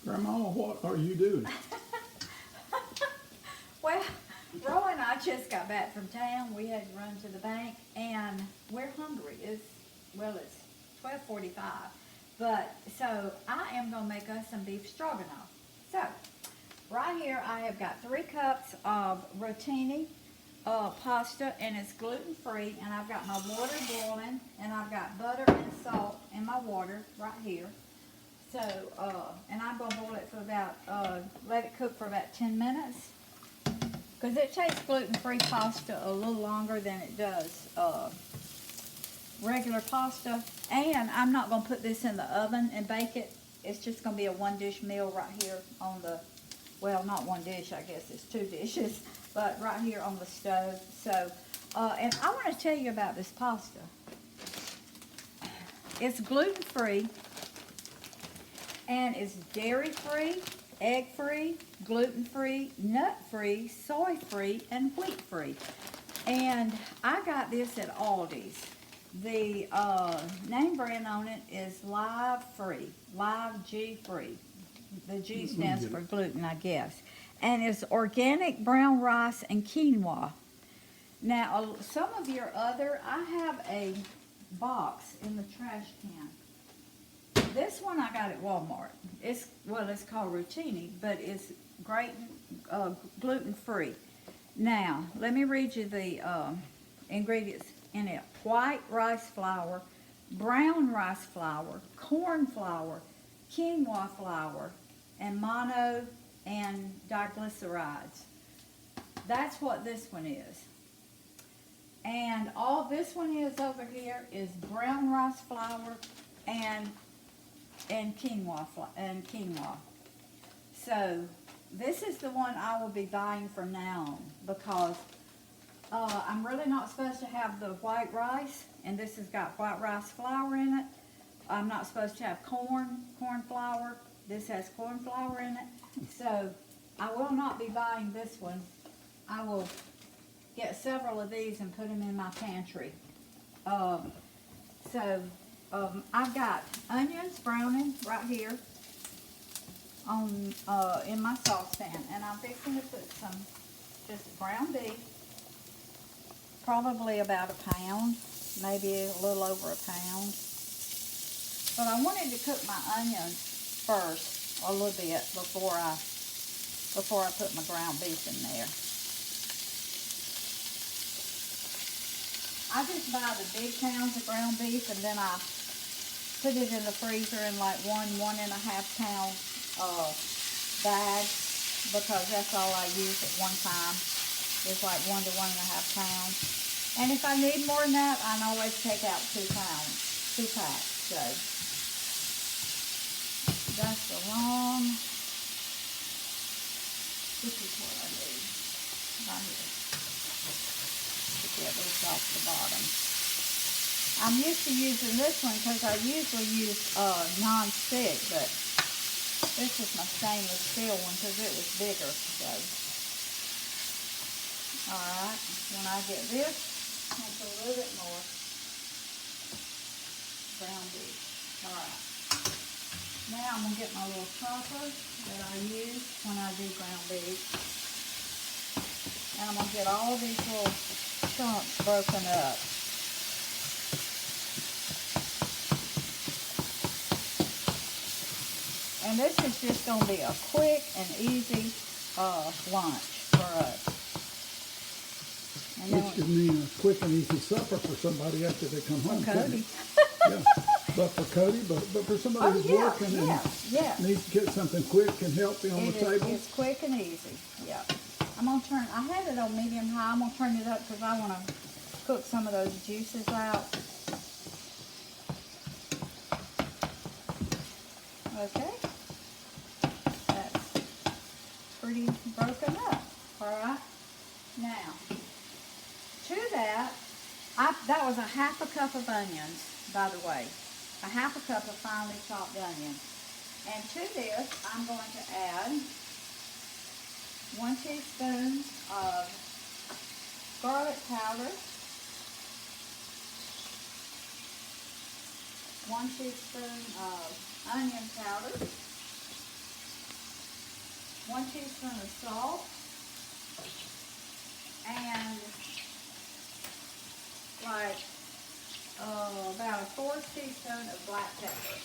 Grandma, what are you doing? Well, Roy and I just got back from town. We had to run to the bank, and we're hungry. It's 12:45, but so I am gonna make us some beef stroganoff. So right here I have got 3 cups of rotini pasta, and it's gluten free. And I've got my water boiling, and I've got butter and salt in my water right here. So, and I'm gonna boil it for about let it cook for about 10 minutes. Because it takes gluten-free pasta a little longer than it does regular pasta. And I'm not going to put this in the oven and bake it. It's just going to be a 1-dish meal right here on the, well, not 1 dish, I guess it's 2 dishes, but right here on the stove. So, and I want to tell you about this pasta. It's gluten-free, and it's dairy-free, egg-free, gluten-free, nut-free, soy-free, and wheat-free. And I got this at Aldi's. The name brand on it is Live Free, Live G-Free. The G stands for gluten, I guess. And it's organic brown rice and quinoa. Now, some of your other, I have a box in the trash can. This one I got at Walmart. It's called Rotini, but it's great, gluten-free. Now, let me read you the ingredients in it. White rice flour, brown rice flour, corn flour, quinoa flour, and mono and diglycerides. That's what this one is. And all this one is over here is brown rice flour and quinoa. So this is the one I will be buying from now on, because I'm really not supposed to have the white rice, and this has got white rice flour in it. I'm not supposed to have corn flour. This has corn flour in it. So I will not be buying this one. I will get several of these and put them in my pantry. I've got onions browning right here on in my saucepan, and I'm fixing to put some just ground beef, probably about a pound, maybe a little over a pound. But I wanted to cook my onions first a little bit before I put my ground beef in there. I just buy the big pounds of ground beef, and then I put it in the freezer in like 1.5 pound bags, because that's all I use at one time. It's like 1 to 1.5 pounds. And if I need more than that, I can always take out 2 pounds, 2 packs. So that's the long. This is what I need right here to get this off the bottom. I'm used to using this one because I usually use non-stick, but this is my stainless steel one because it was bigger. So, alright, when I get this, make a little bit more ground beef. Alright, now I'm going to get my little chopper that I use when I do ground beef, and I'm going to get all these little chunks broken up. And this is just going to be a quick and easy lunch for us. And Which could mean a quick and easy supper for somebody after they come home. Cody. Yeah. But for Cody, but for somebody who's working and needs to get something quick and healthy on the table. It's quick and easy. Yeah. I'm going to turn, I had it on medium high. I'm going to turn it up because I want to cook some of those juices out. Okay. That's pretty broken up. Alright. Now, to that, that was a 1/2 cup of onions, by the way. A 1/2 cup of finely chopped onions. And to this, I'm going to add 1 teaspoon of garlic powder, 1 teaspoon of onion powder, 1 teaspoon of salt, and like about a 1/4 teaspoon of black pepper.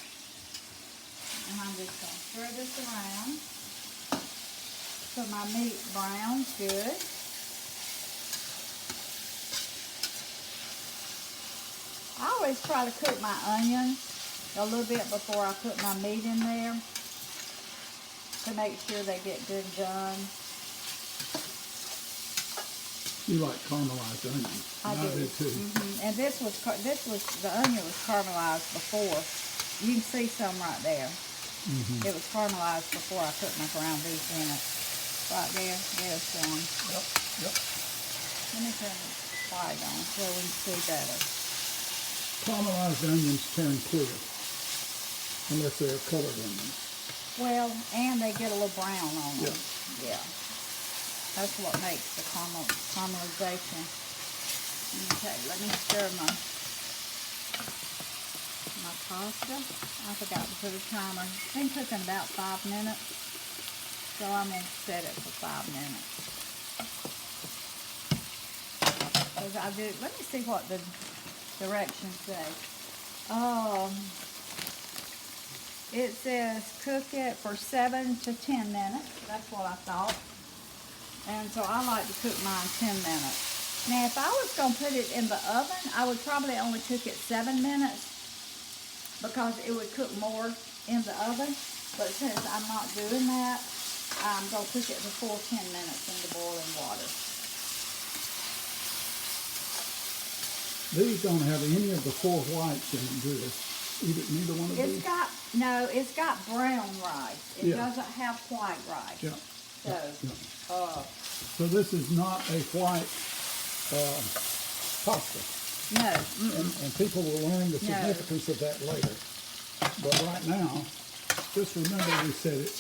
And I'm just going to stir this around so my meat browns good. I always try to cook my onions a little bit before I put my meat in there to make sure they get good done. You like caramelized onions. I do too. And this was the onion was caramelized before. You can see some right there. It was caramelized before I put my ground beef in it. Right there, there's some. Yep. Let me turn the light on so we can see better. Caramelized onions turn clear, unless they're colored onions. Well, and they get a little brown on them. Yeah. Yeah. That's what makes the caramelization. Okay, let me stir my pasta. I forgot to put a timer. It's been cooking about 5 minutes, so I'm going to set it for 5 minutes. Let me see what the directions say. It says cook it for 7 to 10 minutes. That's what I thought. And so I like to cook mine 10 minutes. Now, if I was going to put it in the oven, I would probably only cook it 7 minutes because it would cook more in the oven. But since I'm not doing that, I'm going to cook it the full 10 minutes in the boiling water. These don't have any of the 4 whites in them, do they? Neither one of these? It's got brown rice. It doesn't have white rice. Yeah. So this is not a white pasta. No. And people will learn the significance of that later. But right now, just remember we said it.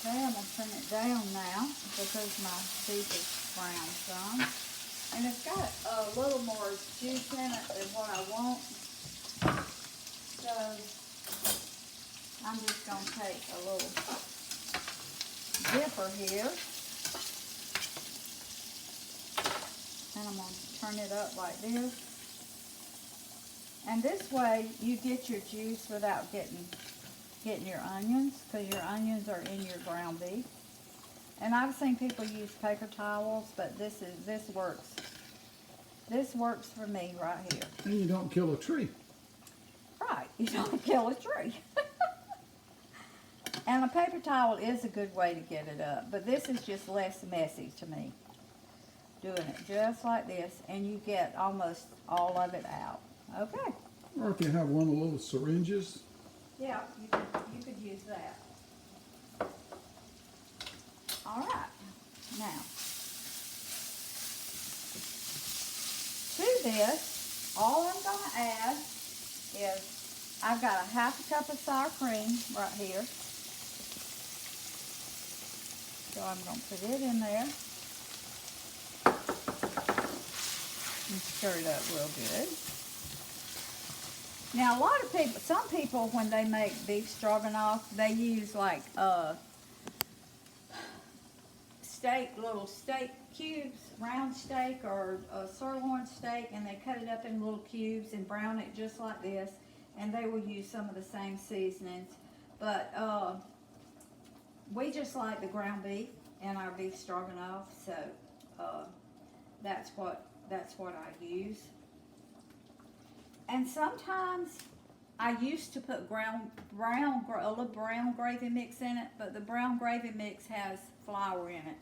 Okay, I'm going to turn it down now because my beef is brown some. And it's got a little more juice in it than what I want. So I'm just going to take a little dipper here. And I'm going to turn it up like this. And this way you get your juice without getting your onions, because your onions are in your ground beef. And I've seen people use paper towels, but this works. This works for me right here. And you don't kill a tree. Right, you don't kill a tree. And a paper towel is a good way to get it up, but this is just less messy to me. Doing it just like this, and you get almost all of it out. Okay. Or if you have one of the little syringes. Yeah, you could use that. All right. Now, to this, all I'm going to add is I've got a 1/2 cup of sour cream right here. So I'm going to put it in there and stir it up real good. Now, a lot of people, some people, when they make beef stroganoff, they use like little steak cubes, round steak or a sirloin steak, and they cut it up in little cubes and brown it just like this, and they will use some of the same seasonings. But we just like the ground beef in our beef stroganoff, so that's what I use. And sometimes I used to put a little brown gravy mix in it, but the brown gravy mix has flour in it,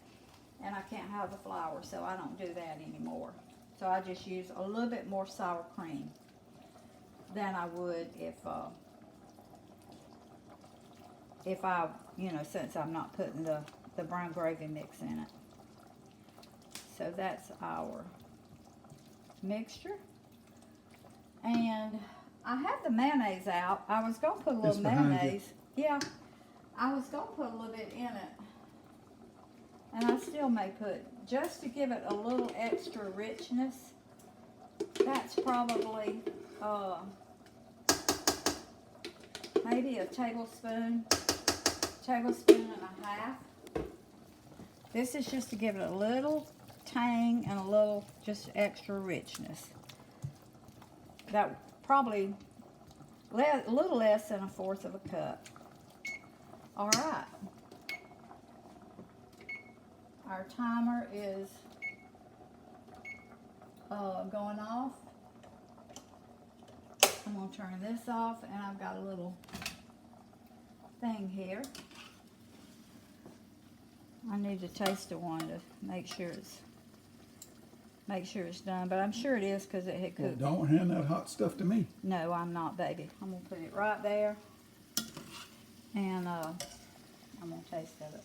and I can't have the flour, so I don't do that anymore. So I just use a little bit more sour cream than I would if I, since I'm not putting the brown gravy mix in it. So that's our mixture. And I have the mayonnaise out. I was going to put a little mayonnaise. Yeah, I was going to put a little bit in it. And I still may put, just to give it a little extra richness, that's probably maybe a tablespoon and a half. This is just to give it a little tang and a little just extra richness. That probably a little less than 1/4 of a cup. All right. Our timer is going off. I'm going to turn this off, and I've got a little thing here. I need to taste the one to make sure it's done, but I'm sure it is because it had cooked. Well, don't hand that hot stuff to me. No, I'm not, baby. I'm gonna put it right there, and I'm gonna taste of it.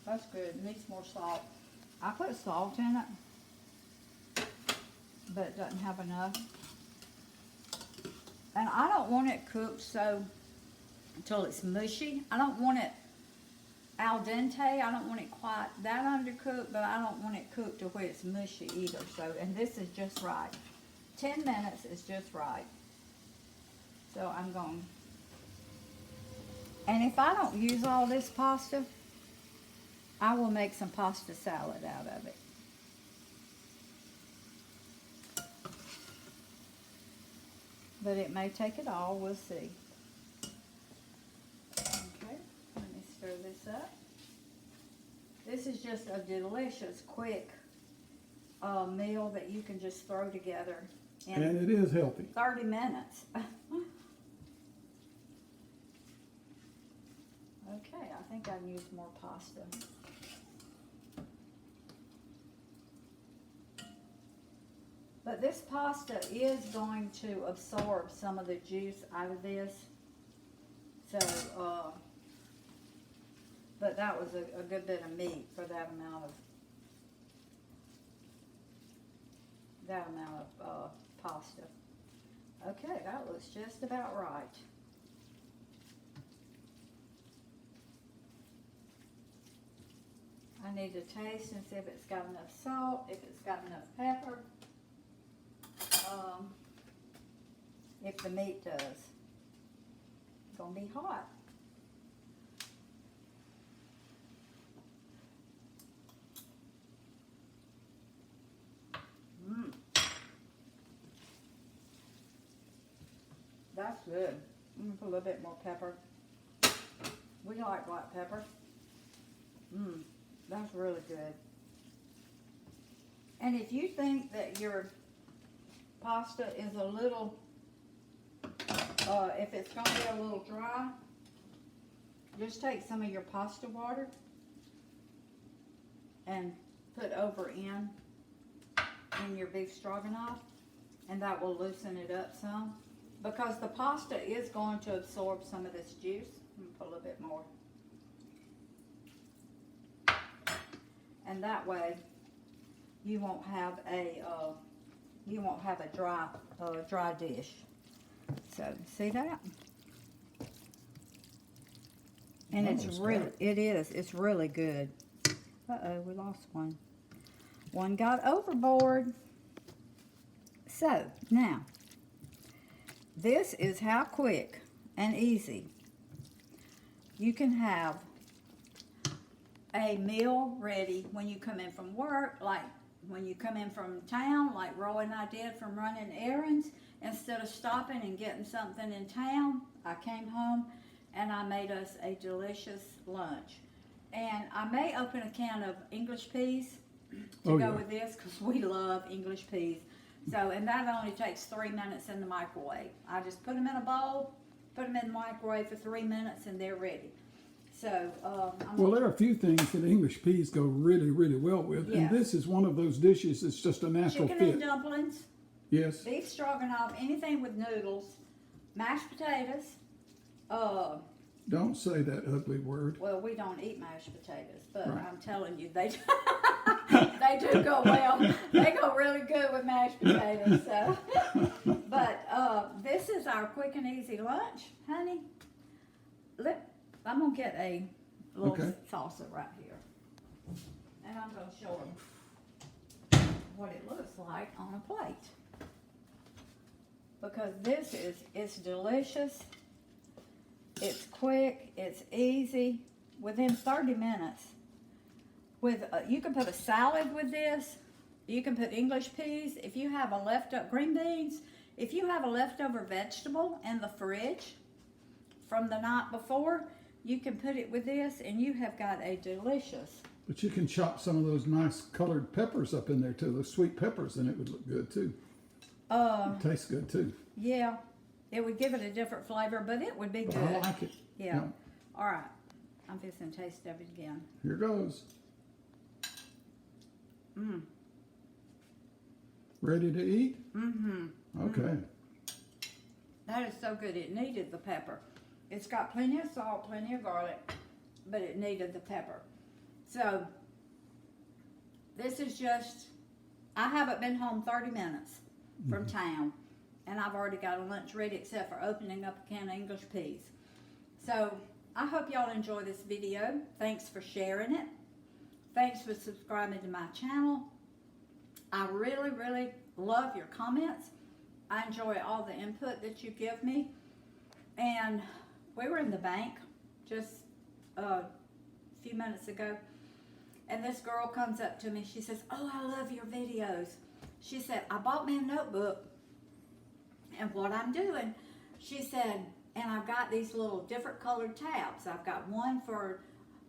That's good. It needs more salt. I put salt in it, but it doesn't have enough. And I don't want it cooked so until it's mushy. I don't want it al dente. I don't want it quite that undercooked, but I don't want it cooked to where it's mushy either. So, and this is just right. 10 minutes is just right. So I'm going. And if I don't use all this pasta, I will make some pasta salad out of it. But it may take it all. We'll see. Okay, let me stir this up. This is just a delicious, quick meal that you can just throw together in And it is healthy. 30 minutes. Okay, I think I need more pasta. But this pasta is going to absorb some of the juice out of this. So, but that was a good bit of meat for that amount of pasta. Okay, that looks just about right. I need to taste and see if it's got enough salt, if it's got enough pepper, if the meat does. It's gonna be hot. That's good. I'm gonna put a little bit more pepper. We like black pepper. That's really good. And if you think that your pasta is a little, if it's going to be a little dry, just take some of your pasta water and put over in your beef stroganoff, and that will loosen it up some. Because the pasta is going to absorb some of this juice. I'm going to put a little bit more. And that way, you won't have a dry dish. So see that? And it's really good. Uh-oh, we lost one. One got overboard. So now, this is how quick and easy you can have a meal ready when you come in from work, like when you come in from town, like Roy and I did from running errands. Instead of stopping and getting something in town, I came home and I made us a delicious lunch. And I may open a can of English peas to go with this, because we love English peas. So, and that only takes 3 minutes in the microwave. I just put them in a bowl, put them in the microwave for 3 minutes, and they're ready. So, well, there are a few things that English peas go really, really well with, and this is one of those dishes that's just a natural fit. Chicken and dumplings. Yes. Beef stroganoff, anything with noodles, mashed potatoes. Don't say that ugly word. Well, we don't eat mashed potatoes, but right. I'm telling you, they they do go well. They go really good with mashed potatoes. So, but this is our quick and easy lunch, honey. I'm gonna get a little salsa right here, and I'm gonna show them what it looks like on a plate. because it's delicious. It's quick, it's easy, within 30 minutes. With you can put a salad with this. You can put English peas. If you have a leftover green beans, if you have a leftover vegetable in the fridge from the night before, you can put it with this, and you have got a delicious. But you can chop some of those nice colored peppers up in there too, those sweet peppers, and it would look good too. It tastes good too. Yeah, it would give it a different flavor, but it would be But good. I like it. Yeah. All right, I'm just gonna taste of it again. Here goes. Ready to eat? Mm-hmm. Okay. That is so good. It needed the pepper. It's got plenty of salt, plenty of garlic, but it needed the pepper. So, this is just, I haven't been home 30 minutes from town, and I've already got a lunch ready except for opening up a can of English peas. So, I hope y'all enjoy this video. Thanks for sharing it. Thanks for subscribing to my channel. I really, really love your comments. I enjoy all the input that you give me. And we were in the bank just a few minutes ago, and this girl comes up to me. She says, "Oh, I love your videos." She said, "I bought me a notebook, and what I'm doing," she said, "and I've got these little different colored tabs. I've got one for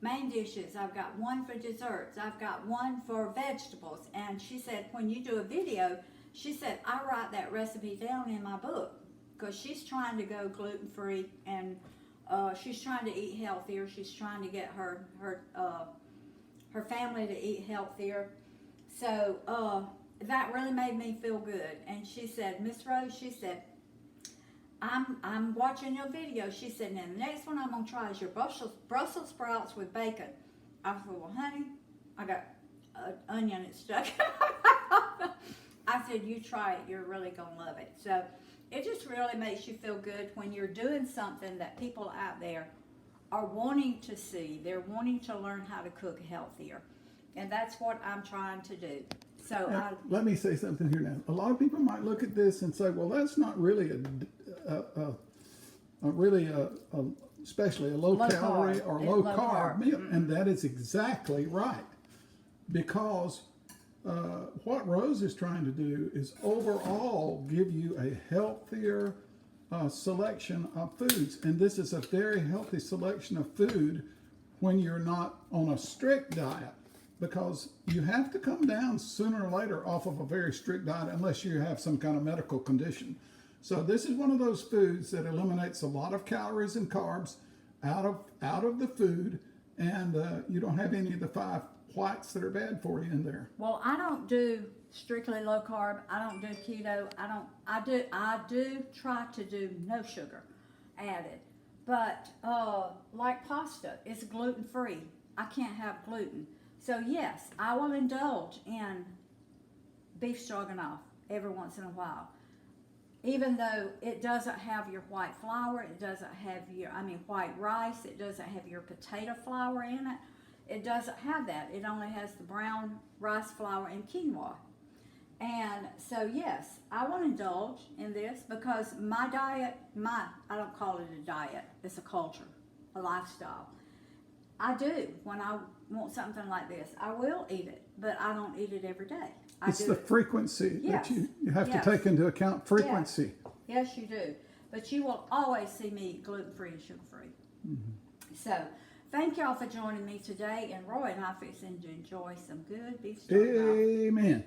main dishes, I've got one for desserts, I've got one for vegetables." And she said, when you do a video, she said, I write that recipe down in my book, because she's trying to go gluten-free, and she's trying to eat healthier. She's trying to get her family to eat healthier. So that really made me feel good. And she said, "Miss Rose," she said, I'm watching your video." She said, "and the next one I'm going to try is your Brussels sprouts with bacon." I said, "Well, honey, I got an onion that's stuck in my mouth." I said, "You try it. You're really going to love it." So it just really makes you feel good when you're doing something that people out there are wanting to see. They're wanting to learn how to cook healthier. And that's what I'm trying to do. So let me say something here now. A lot of people might look at this and say, "Well, that's not really especially a low calorie or low carb meal." And that is exactly right, because what Rose is trying to do is overall give you a healthier selection of foods. And this is a very healthy selection of food when you're not on a strict diet, because you have to come down sooner or later off of a very strict diet unless you have some kind of medical condition. So this is one of those foods that eliminates a lot of calories and carbs out of the food, and you don't have any of the 5 whites that are bad for you in there. Well, I don't do strictly low carb. I don't do keto. I do try to do no sugar added. But like pasta, it's gluten free. I can't have gluten. So yes, I will indulge in beef stroganoff every once in a while. Even though it doesn't have your white flour, it doesn't have white rice, it doesn't have your potato flour in it. It doesn't have that. It only has the brown rice flour and quinoa. And so yes, I will indulge in this, because my diet, I don't call it a diet, it's a culture, a lifestyle. I do. When I want something like this, I will eat it, but I don't eat it every day. It's the frequency Yes. that you have to take into account. Frequency. Yes, you do. But you will always see me eat gluten-free and sugar-free. So, thank y'all for joining me today. And Roy and I fixing to enjoy some good beef stroganoff. Amen.